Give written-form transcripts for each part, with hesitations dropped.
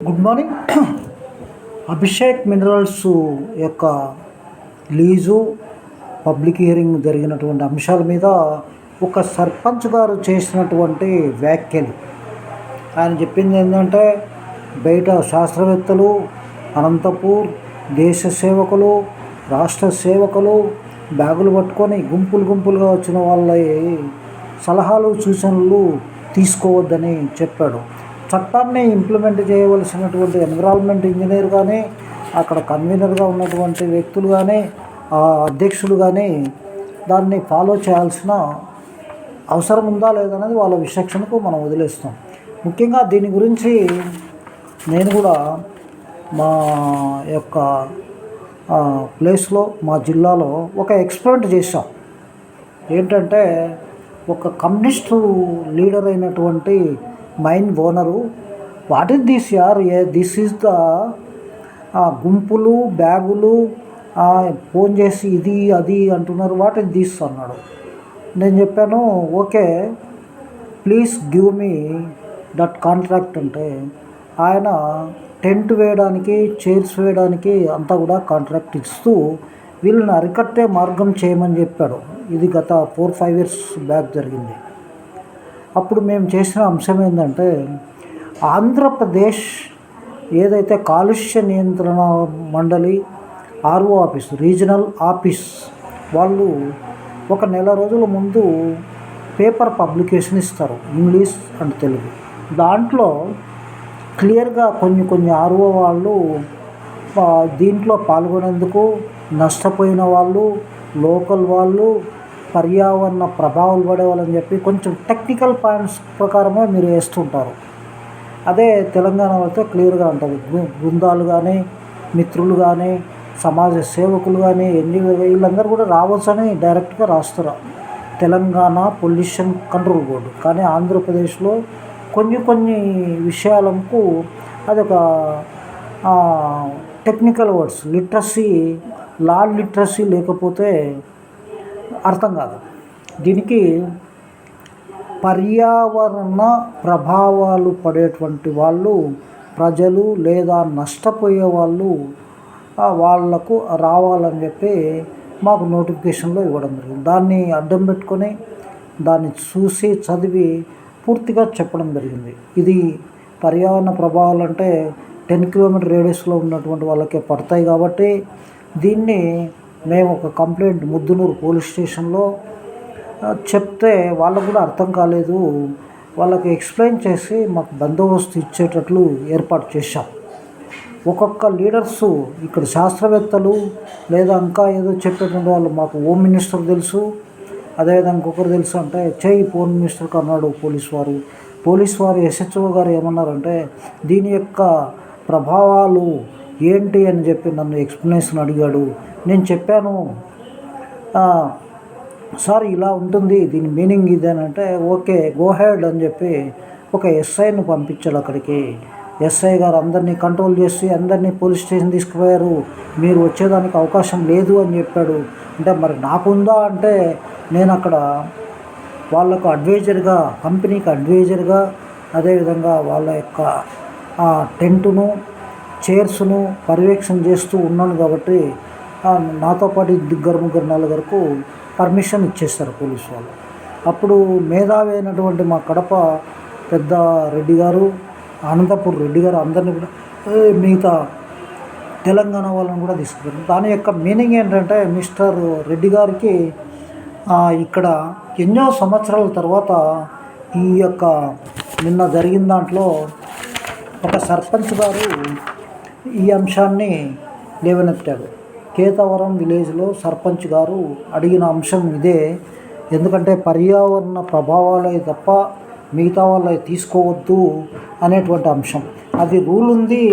Good morning. Abhishek minerals యొక్క lease public hearing జరిగినటువంటి అంశాల మీద ఒక సర్పంచ్ గారు చేసినటువంటి వ్యాఖ్యలు. ఆయన చెప్పింది ఏంటంటే, బయట శాస్త్రవేత్తలు, అనంతపూర్ దేశ సేవకులు, రాష్ట్ర సేవకులు బ్యాగులు పట్టుకొని గుంపులుగా వచ్చిన వాళ్ళ సలహాలు సూచనలు తీసుకోవద్దని చెప్పాడు. చట్టాన్ని ఇంప్లిమెంట్ చేయవలసినటువంటి ఎన్విరాన్మెంట్ ఇంజనీర్ కానీ, అక్కడ కన్వీనర్గా ఉన్నటువంటి వ్యక్తులు కానీ, అధ్యక్షులు కానీ దాన్ని ఫాలో చేయాల్సిన అవసరం ఉందా లేదనేది వాళ్ళ విచక్షణకు మనం వదిలేస్తాం. ముఖ్యంగా దీని గురించి నేను కూడా మా యొక్క ప్లేస్లో, మా జిల్లాలో ఒక ఎక్స్పెరిమెంట్ చేశాం. ఏంటంటే, ఒక కమ్యూనిస్టు లీడర్ అయినటువంటి mine owner, what is this యార్, దిస్ ఈజ్ ద గుంపులు బ్యాగులు ఫోన్ చేసి ఇది అది అంటున్నారు, వాట్ ఈస్ దిస్ అన్నాడు. నేను చెప్పాను, okay please give me that contract అంటే, ఆయన టెంట్ వేయడానికి, చైర్స్ వేయడానికి అంతా కూడా కాంట్రాక్ట్ ఇస్తూ వీళ్ళని అరికట్టే మార్గం చేయమని చెప్పాడు. ఇది గత 4-5 years బ్యాక్ జరిగింది. అప్పుడు మేము చేసిన అంశం ఏంటంటే, ఆంధ్రప్రదేశ్ ఏదైతే కాలుష్య నియంత్రణ మండలి ఆర్ఓ ఆఫీస్, రీజనల్ ఆఫీస్ వాళ్ళు ఒక నెల రోజుల ముందు పేపర్ పబ్లికేషన్ ఇస్తారు, ఇంగ్లీష్ అండ్ తెలుగు. దాంట్లో క్లియర్గా కొన్ని ఆర్ఓ వాళ్ళు దీంట్లో పాల్గొనేందుకు, నష్టపోయిన వాళ్ళు, లోకల్ వాళ్ళు, పర్యావరణ ప్రభావాలు పడేవాళ్ళని చెప్పి కొంచెం టెక్నికల్ పాయింట్స్ ప్రకారమే మీరు వేస్తుంటారు. అదే తెలంగాణలో అయితే క్లియర్గా ఉంటుంది. బృందాలు కానీ, మిత్రులు కానీ, సమాజ సేవకులు కానీ, ఎన్జిఓ వీళ్ళందరూ కూడా రావచ్చని డైరెక్ట్గా రాస్తారు, తెలంగాణ పొల్యూషన్ కంట్రోల్ బోర్డు. కానీ ఆంధ్రప్రదేశ్లో కొన్ని విషయాలకు అదొక టెక్నికల్ వర్డ్స్, లిటరసీ, లా లిటరసీ లేకపోతే అర్థం కాదు. దీనికి పర్యావరణ ప్రభావాలు పడేటువంటి వాళ్ళు, ప్రజలు లేదా నష్టపోయే వాళ్ళు వాళ్లకు రావాలని చెప్పి మాకు నోటిఫికేషన్లో ఇవ్వడం జరిగింది. దాన్ని అడ్డం పెట్టుకొని దాన్ని చూసి చదివి పూర్తిగా చెప్పడం జరిగింది. ఇది పర్యావరణ ప్రభావాలు అంటే 10 km రేడియస్లో ఉన్నటువంటి వాళ్ళకే పడతాయి. కాబట్టి దీన్ని మేము ఒక కంప్లైంట్ ముద్దునూరు పోలీస్ స్టేషన్లో చెప్తే వాళ్ళకు కూడా అర్థం కాలేదు. వాళ్ళకి ఎక్స్ప్లెయిన్ చేసి మాకు బందోబస్తు ఇచ్చేటట్లు ఏర్పాటు చేశాం. ఒక్కొక్క లీడర్సు, ఇక్కడ శాస్త్రవేత్తలు లేదా ఇంకా ఏదో చెప్పేటువంటి వాళ్ళు, మాకు హోమ్ మినిస్టర్ తెలుసు, అదేవిధంగా ఇంకొకరు తెలుసు అంటే చెయ్యి హోమ్ మినిస్టర్కి అన్నాడు పోలీస్ వారు ఎస్హెచ్ఓ గారు ఏమన్నారంటే, దీని యొక్క ప్రభావాలు ఏంటి అని చెప్పి నన్ను ఎక్స్ప్లెనేషన్ అడిగాడు. నేను చెప్పాను, సార్ ఇలా ఉంటుంది, దీని మీనింగ్ ఇదేనంటే, ఓకే గో హెడ్ అని చెప్పి ఒక ఎస్ఐని పంపించాడు అక్కడికి. ఎస్ఐ గారు అందరినీ కంట్రోల్ చేసి అందరినీ పోలీస్ స్టేషన్ తీసుకుపోయారు. మీరు వచ్చేదానికి అవకాశం లేదు అని చెప్పాడు. అంటే మరి నాకుందా అంటే, నేను అక్కడ వాళ్ళకు అడ్వైజర్గా, కంపెనీకి అడ్వైజర్గా, అదేవిధంగా వాళ్ళ యొక్క టెంటును, చైర్స్ను పర్యవేక్షణ చేస్తూ ఉన్నాను. కాబట్టి నాతో పాటు 2-3-4 పర్మిషన్ ఇచ్చేస్తారు పోలీసు వాళ్ళు. అప్పుడు మేధావి అయినటువంటి మా కడప పెద్ద రెడ్డి గారు, అనంతపూర్ రెడ్డి గారు అందరినీ కూడా, మిగతా తెలంగాణ వాళ్ళని కూడా తీసుకున్నారు. దాని యొక్క మీనింగ్ ఏంటంటే, మిస్టర్ రెడ్డి గారికి ఇక్కడ ఎన్నో సంవత్సరాల తర్వాత ఈ యొక్క నిన్న జరిగిన దాంట్లో ఒక సర్పంచ్ గారు ఈ అంశాన్ని లేవనెత్తాడు. కేతవరం విలేజ్లో సర్పంచ్ గారు అడిగిన అంశం ఇదే. ఎందుకంటే పర్యావరణ ప్రభావాలే తప్ప మిగతా వాళ్ళవి తీసుకోవద్దు అనేటువంటి అంశం. అది రూల్ ఉంది.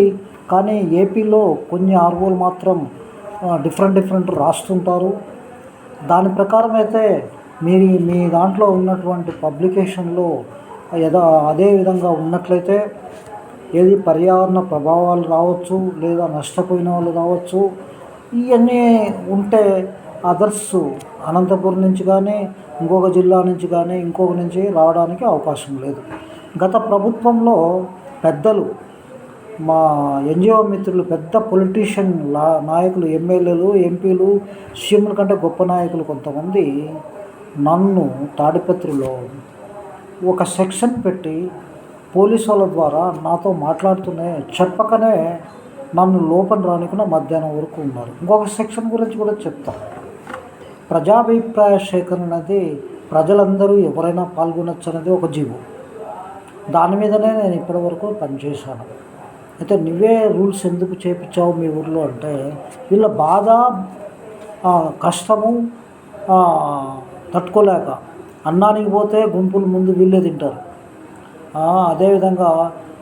కానీ ఏపీలో కొన్ని ఆర్ఓలు మాత్రం డిఫరెంట్ రాస్తుంటారు. దాని ప్రకారం అయితే మీ దాంట్లో ఉన్నటువంటి పబ్లికేషన్లో అదే విధంగా ఉన్నట్లయితే, ఏది పర్యావరణ ప్రభావాలు రావచ్చు, లేదా నష్టపోయిన వాళ్ళు రావచ్చు, ఇవన్నీ ఉంటే అదర్స్ అనంతపురం నుంచి కానీ, ఇంకొక జిల్లా నుంచి కానీ, ఇంకొక నుంచి రావడానికి అవకాశం లేదు. గత ప్రభుత్వంలో పెద్దలు మా ఎన్జిఓ మిత్రులు పెద్ద పొలిటీషియన్ నాయకులు, ఎమ్మెల్యేలు, ఎంపీలు, సీఎంల కంటే గొప్ప నాయకులు కొంతమంది నన్ను తాడిపత్రిలో ఒక సెక్షన్ పెట్టి పోలీసు వాళ్ళ ద్వారా నాతో మాట్లాడుతూనే చెప్పకనే నన్ను లోపల రానికుండా మధ్యాహ్నం వరకు ఉన్నారు. ఇంకొక సెక్షన్ గురించి కూడా చెప్తాను. ప్రజాభిప్రాయ సేకరణ అనేది ప్రజలందరూ ఎవరైనా పాల్గొనొచ్చు అనేది ఒక జీవో. దాని మీదనే నేను ఇప్పటివరకు పనిచేశాను. అయితే నువ్వే రూల్స్ ఎందుకు చేపించావు మీ ఊర్లో అంటే, వీళ్ళ బాధ కష్టము తట్టుకోలేక అన్నానికి పోతే గుంపులు ముందు వీళ్ళే తింటారు. అదేవిధంగా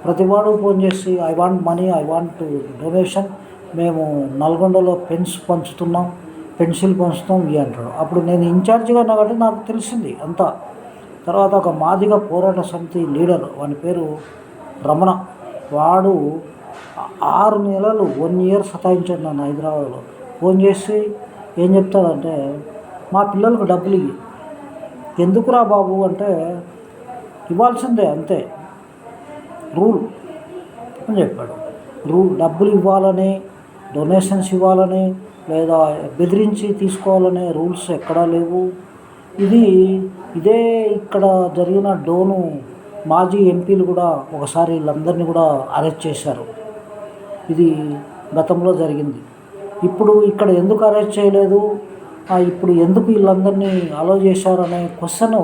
ప్రతివాడు ఫోన్ చేసి I want money, I want donation, మేము నల్గొండలో పెన్సిల్ పంచుతాం ఇవి అంటాడు. అప్పుడు నేను ఇన్ఛార్జిగా ఉన్నా కాబట్టి నాకు తెలిసింది అంతా. తర్వాత ఒక మాదిగ పోరాట సమితి లీడర్, వాని పేరు రమణ, వాడు 6 నెలలు 1 year సతాయించాడు నన్ను హైదరాబాద్లో. ఫోన్ చేసి ఏం చెప్తాడంటే, మా పిల్లలకు డబ్బులు ఇవ్వి. ఎందుకురా బాబు అంటే, ఇవ్వాల్సిందే అంతే రూల్ అని చెప్పాడు. డబ్బులు ఇవ్వాలని, డొనేషన్స్ ఇవ్వాలని లేదా బెదిరించి తీసుకోవాలనే రూల్స్ ఎక్కడా లేవు. ఇదే ఇక్కడ జరిగిన డోను మాజీ ఎంపీలు కూడా ఒకసారి వీళ్ళందరినీ కూడా అరెస్ట్ చేశారు. ఇది గతంలో జరిగింది. ఇప్పుడు ఇక్కడ ఎందుకు అరెస్ట్ చేయలేదు, ఇప్పుడు ఎందుకు వీళ్ళందరినీ అలో చేశారనే క్వశ్చన్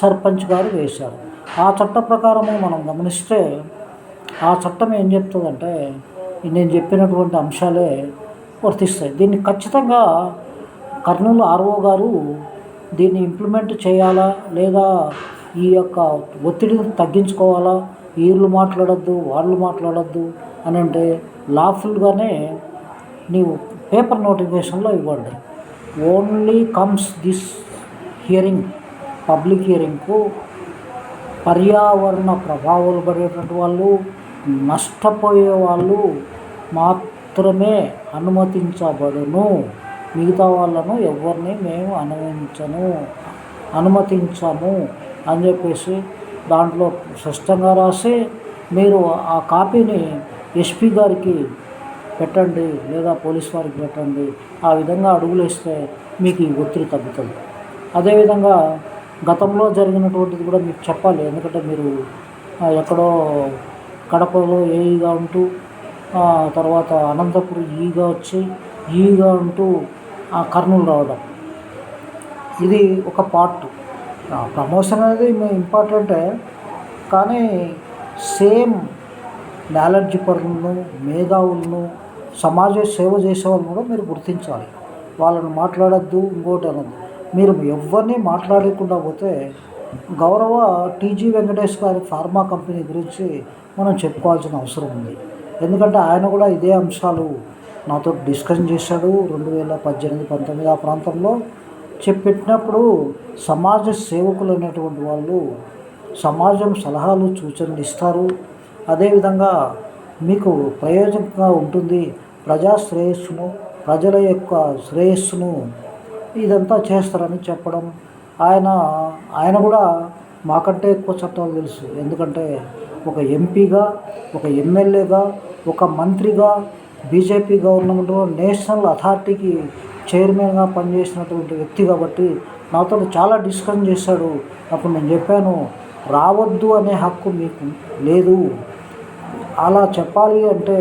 సర్పంచ్ గారు వేశారు. ఆ చట్ట ప్రకారము మనం గమనిస్తే ఆ చట్టం ఏం చెప్తుందంటే, నేను చెప్పినటువంటి అంశాలే వర్తిస్తాయి. దీన్ని ఖచ్చితంగా కర్నూలు ఆర్ఓ గారు దీన్ని ఇంప్లిమెంట్ చేయాలా లేదా ఈ యొక్క ఒత్తిడిని తగ్గించుకోవాలా, వీళ్ళు మాట్లాడొద్దు వాళ్ళు మాట్లాడొద్దు అని అంటే లాఫుల్గానే నీవు పేపర్ నోటిఫికేషన్లో ఇవ్వండి. Only comes this hearing, public హియరింగ్కు పర్యావరణ ప్రభావాలు పడేటువంటి వాళ్ళు, నష్టపోయే వాళ్ళు మాత్రమే అనుమతించబడును. మిగతా వాళ్ళను ఎవరిని మేము అనుమతించము అని చెప్పేసి దాంట్లో స్పష్టంగా రాసి మీరు ఆ కాపీని ఎస్పీ గారికి పెట్టండి లేదా పోలీస్ వారికి పెట్టండి. ఆ విధంగా అడుగులేస్తే మీకు ఈ ఒత్తిడి తగ్గుతుంది. అదేవిధంగా గతంలో జరిగినటువంటిది కూడా మీకు చెప్పాలి. ఎందుకంటే మీరు ఎక్కడో కడపలో ఏఈగా ఉంటూ తర్వాత అనంతపురం ఈగా ఉంటూ కర్నూలు రావడం, ఇది ఒక పార్ట్. ప్రమోషన్ అనేది ఇంపార్టెంటే, కానీ సేమ్ నాలెడ్జ్ పరులను, మేధావులను, సమాజ సేవ చేసే వాళ్ళని కూడా మీరు గుర్తించాలి. వాళ్ళని మాట్లాడద్దు, ఇంకోటి అనద్దు. మీరు ఎవరిని మాట్లాడకుండా పోతే గౌరవ టీజీ వెంకటేష్ గారి ఫార్మా కంపెనీ గురించి మనం చెప్పుకోవాల్సిన అవసరం ఉంది. ఎందుకంటే ఆయన కూడా ఇదే అంశాలు నాతో డిస్కషన్ చేశాడు 2018-19 ఆ ప్రాంతంలో. చెప్పినప్పుడు సమాజ సేవకులు అనేటువంటి వాళ్ళు సమాజం సలహాలు సూచనలు ఇస్తారు. అదేవిధంగా మీకు ప్రయోజనంగా ఉంటుంది. ప్రజల యొక్క శ్రేయస్సును ఇదంతా చేస్తారని చెప్పడం. ఆయన కూడా మాకంటే ఎక్కువ చట్టాలు తెలుసు. ఎందుకంటే ఒక ఎంపీగా, ఒక ఎమ్మెల్యేగా, ఒక మంత్రిగా, బీజేపీ గవర్నమెంట్లో నేషనల్ అథారిటీకి చైర్మన్గా పనిచేసినటువంటి వ్యక్తి కాబట్టి నాతో చాలా డిస్కషన్ చేశాడు. అప్పుడు నేను చెప్పాను, రావద్దు అనే హక్కు మీకు లేదు. అలా చెప్పాలి అంటే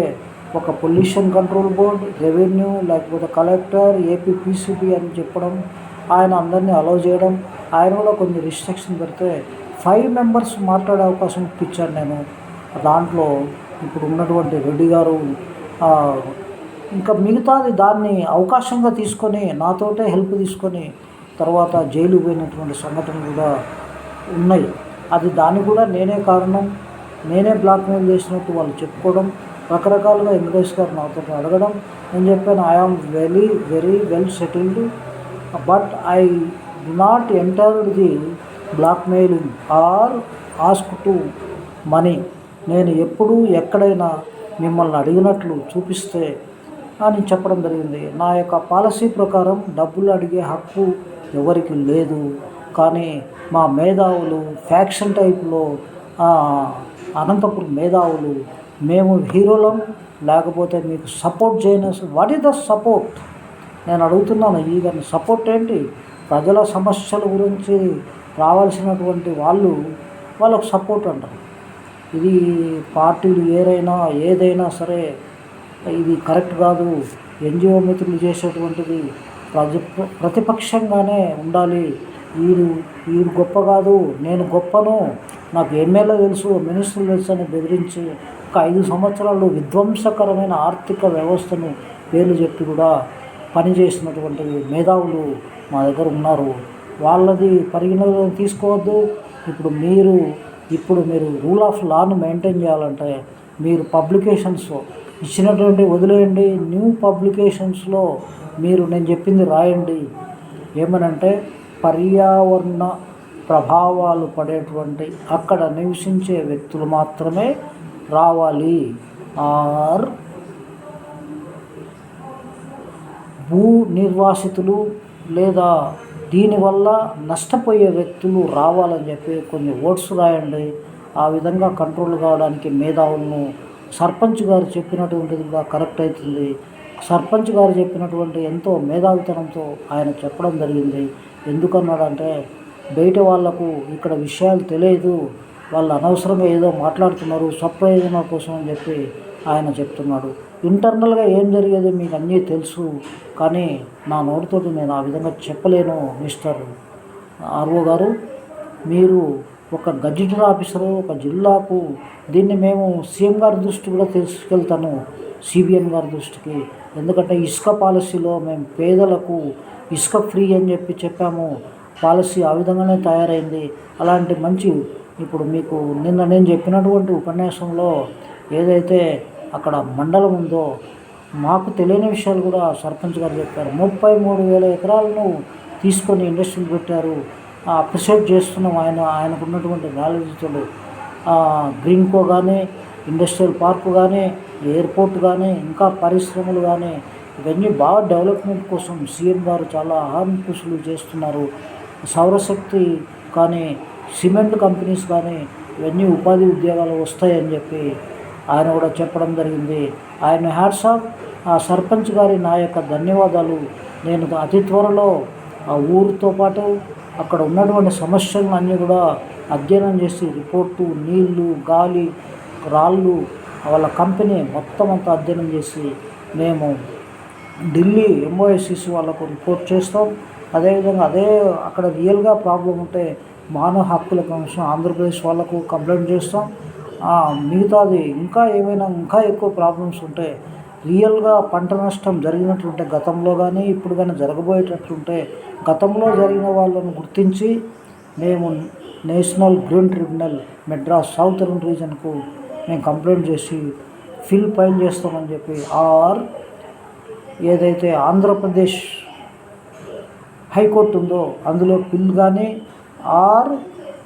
ఒక పొల్యూషన్ కంట్రోల్ బోర్డ్, రెవెన్యూ, లేకపోతే కలెక్టర్, ఏపీ పీసీబీ అని చెప్పడం, ఆయన అందరినీ అలౌ చేయడం. ఆయన కూడా కొన్ని రిస్ట్రిక్షన్ పెడితే 5 members మాట్లాడే అవకాశం ఇప్పించాను నేను. దాంట్లో ఇప్పుడు ఉన్నటువంటి రెడ్డి గారు ఇంకా మిగతాది దాన్ని అవకాశంగా తీసుకొని నాతోటే హెల్ప్ తీసుకొని తర్వాత జైలు పోయినటువంటి సంఘటనలు కూడా ఉన్నాయి. దానికి కూడా నేనే కారణం, నేనే బ్లాక్మెయిల్ చేసినట్టు వాళ్ళు చెప్పుకోవడం, రకరకాలుగా వెంకటేష్ గారు నాతో అడగడం. నేను చెప్పాను, I am very well settled, but I do not enter the blackmailing or ask to money. నేను ఎప్పుడు ఎక్కడైనా మిమ్మల్ని అడిగినట్లు చూపిస్తే అని చెప్పడం జరిగింది. నా యొక్క పాలసీ ప్రకారం డబ్బులు అడిగే హక్కు ఎవరికి లేదు. కానీ మా మేధావులు ఫ్యాక్షన్ టైప్లో అనంతపురం మేధావులు మేము హీరోలం, లేకపోతే మీకు సపోర్ట్ చేయను. What is the support? నేను అడుగుతున్నాను. ఈ సపోర్ట్ ఏంటి? ప్రజల సమస్యల గురించి రావాల్సినటువంటి వాళ్ళకు సపోర్ట్ అంటారు. ఇది పార్టీలు ఏదైనా సరే ఇది కరెక్ట్ కాదు. ఎన్జిఓ మిత్రులు చేసేటువంటిది ప్రతిపక్షంగానే ఉండాలి. వీడు గొప్ప కాదు, నేను గొప్పను, నాకు ఎమ్మెల్యే తెలుసు, మినిస్టర్లు తెలుసు అని బెదిరించి ఒక 5 సంవత్సరాలు విధ్వంసకరమైన ఆర్థిక వ్యవస్థను పేర్లు చెప్పి కూడా పనిచేసినటువంటి మేధావులు మా దగ్గర ఉన్నారు. వాళ్ళది పరిగణలోకి తీసుకోవద్దు. ఇప్పుడు మీరు రూల్ ఆఫ్ లాను మెయింటైన్ చేయాలంటే మీరు పబ్లికేషన్స్ ఇచ్చినటువంటి వదిలేయండి. న్యూ పబ్లికేషన్స్లో నేను చెప్పింది రాయండి. ఏమనంటే పర్యావరణ ప్రభావాలు పడేటువంటి అక్కడ నివసించే వ్యక్తులు మాత్రమే రావాలి. భూ నిర్వాసితులు లేదా దీనివల్ల నష్టపోయే వ్యక్తులు రావాలని చెప్పి కొన్ని ఓట్స్ రాయండి. ఆ విధంగా కంట్రోల్ కావడానికి మేధావులను సర్పంచ్ గారు చెప్పినటువంటిది కూడా కరెక్ట్ అవుతుంది. సర్పంచ్ గారు చెప్పినటువంటి ఎంతో మేధావితనంతో ఆయన చెప్పడం జరిగింది. ఎందుకన్నాడంటే బయట వాళ్లకు ఇక్కడ విషయాలు తెలియదు, వాళ్ళు అనవసరంగా ఏదో మాట్లాడుతున్నారు స్వప్రయోజనాల కోసం అని చెప్పి ఆయన చెప్తున్నాడు. ఇంటర్నల్గా ఏం జరిగేది మీకు అన్నీ తెలుసు, కానీ నా నోటితోటి నేను ఆ విధంగా చెప్పలేను. మిస్టర్ ఆర్ఓ గారు, మీరు ఒక గజెటెడ్ ఆఫీసరు, ఒక జిల్లాకు దీన్ని మేము సీఎం గారి దృష్టికి కూడా తీసుకెళ్తాను, సిబిఎన్ గారి దృష్టికి. ఎందుకంటే ఇసుక పాలసీలో మేము పేదలకు ఇసుక ఫ్రీ అని చెప్పాము. పాలసీ ఆ విధంగానే తయారైంది. అలాంటి ఇప్పుడు మీకు నిన్న నేను చెప్పినటువంటి ఉపన్యాసంలో ఏదైతే అక్కడ మండలం ఉందో మాకు తెలియని విషయాలు కూడా సర్పంచ్ గారు చెప్పారు. 33,000 ఎకరాలను తీసుకొని ఇండస్ట్రీలు పెట్టారు. అప్రిషియేట్ చేస్తున్నాం ఆయనకు ఉన్నటువంటి నాలెడ్జ్తో. గ్రీన్కో కానీ, ఇండస్ట్రియల్ పార్కు కానీ, ఎయిర్పోర్ట్ కానీ, ఇంకా పరిశ్రమలు కానీ ఇవన్నీ బాగా డెవలప్మెంట్ కోసం సీఎం గారు చాలా కృషులు చేస్తున్నారు. సౌరశక్తి కానీ, సిమెంట్ కంపెనీస్ కానీ ఇవన్నీ ఉపాధి ఉద్యోగాలు వస్తాయని చెప్పి ఆయన కూడా చెప్పడం జరిగింది. ఆయన హ్యాట్స్ ఆఫ్. ఆ సర్పంచ్ గారి నా యొక్క ధన్యవాదాలు. నేను అతి త్వరలో ఆ ఊరితో పాటు అక్కడ ఉన్నటువంటి సమస్యలను అన్నీ కూడా అధ్యయనం చేసి రిపోర్టు, నీళ్లు, గాలి, రాళ్ళు, వాళ్ళ కంపెనీ మొత్తం అంతా అధ్యయనం చేసి మేము ఢిల్లీ ఎంఓఎస్సిసి వాళ్ళకు రిపోర్ట్ చేస్తాం. అదేవిధంగా అక్కడ రియల్గా ప్రాబ్లం ఉంటే మానవ హక్కుల కమిషన్ ఆంధ్రప్రదేశ్ వాళ్ళకు కంప్లైంట్ చేస్తాం. మిగతాది ఇంకా ఎక్కువ ప్రాబ్లమ్స్ ఉంటే రియల్గా పంట నష్టం జరిగినట్లుంటే గతంలో కానీ ఇప్పుడు కానీ జరగబోయేటట్లుంటే గతంలో జరిగిన వాళ్ళను గుర్తించి మేము national green tribunal Madras southern రీజన్కు మేము కంప్లైంట్ చేసి ఫైల్ చేస్తామని చెప్పి ఏదైతే ఆంధ్రప్రదేశ్ హైకోర్టు ఉందో అందులో పిల్ కానీ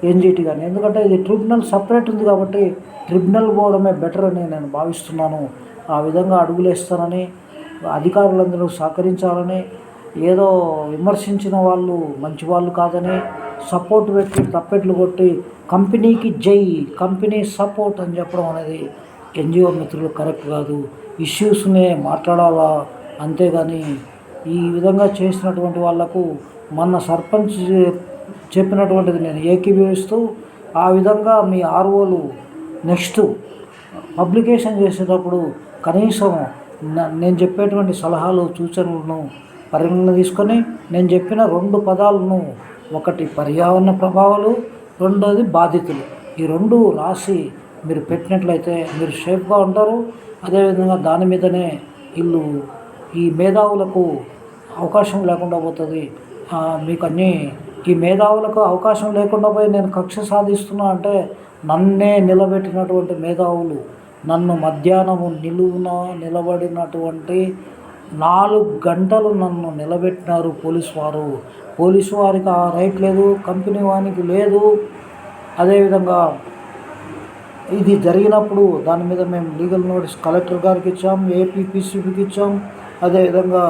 ఎన్జిటి కానీ, ఎందుకంటే ఇది ట్రిబ్యునల్ సపరేట్ ఉంది కాబట్టి ట్రిబ్యునల్ పోవడమే బెటర్ అని నేను భావిస్తున్నాను. ఆ విధంగా అడుగులేస్తానని, అధికారులందరూ సహకరించాలని, ఏదో విమర్శించిన వాళ్ళు మంచి వాళ్ళు కాదని సపోర్ట్ పెట్టి తప్పెట్లు కొట్టి కంపెనీకి జై, కంపెనీ సపోర్ట్ అని చెప్పడం అనేది ఎన్జిఓ మిత్రులు కరెక్ట్ కాదు. ఇష్యూస్నే మాట్లాడాలా, అంతేగాని ఈ విధంగా చేసినటువంటి వాళ్లకు మన సర్పంచ్ చెప్పినటువంటిది నేను ఏకీభవిస్తూ ఆ విధంగా మీ ఆర్ఓలు నెక్స్ట్ పబ్లికేషన్ చేసేటప్పుడు కనీసం నేను చెప్పేటువంటి సలహాలు, సూచనలను పరిగణన తీసుకొని నేను చెప్పిన 2 పదాలను, ఒకటి పర్యావరణ ప్రభావాలు, రెండోది బాధితులు, ఈ 2 రాసి మీరు పెట్టినట్లయితే మీరు సేఫ్గా ఉంటారు. అదేవిధంగా దాని మీదనే ఈ మేధావులకు అవకాశం లేకుండా పోతుంది. మీకు ఈ మేధావులకు అవకాశం లేకుండా పోయి నేను కక్ష సాధిస్తున్నా అంటే నన్నే నిలబెట్టినటువంటి మేధావులు, నన్ను మధ్యాహ్నము నిలువున నిలబడినటువంటి 4 గంటలు నన్ను నిలబెట్టినారు పోలీసు వారికి ఆ రైట్ లేదు, కంపెనీ వానికి లేదు. అదేవిధంగా ఇది జరిగినప్పుడు దాని మీద మేము లీగల్ నోటీస్ కలెక్టర్ గారికి ఇచ్చాం, ఏపీపీసీబీకి ఇచ్చాం. అదేవిధంగా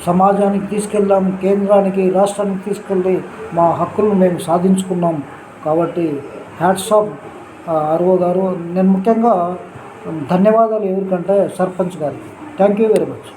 సమాజానికి తీసుకెళ్ళాం, కేంద్రానికి, రాష్ట్రానికి తీసుకెళ్ళి మా హక్కులను మేము సాధించుకున్నాం. కాబట్టి హ్యాట్స్ ఆఫ్ ఆర్ఓ గారు. నేను ముఖ్యంగా ధన్యవాదాలు ఎవరికంటే సర్పంచ్ గారికి. Thank you very much.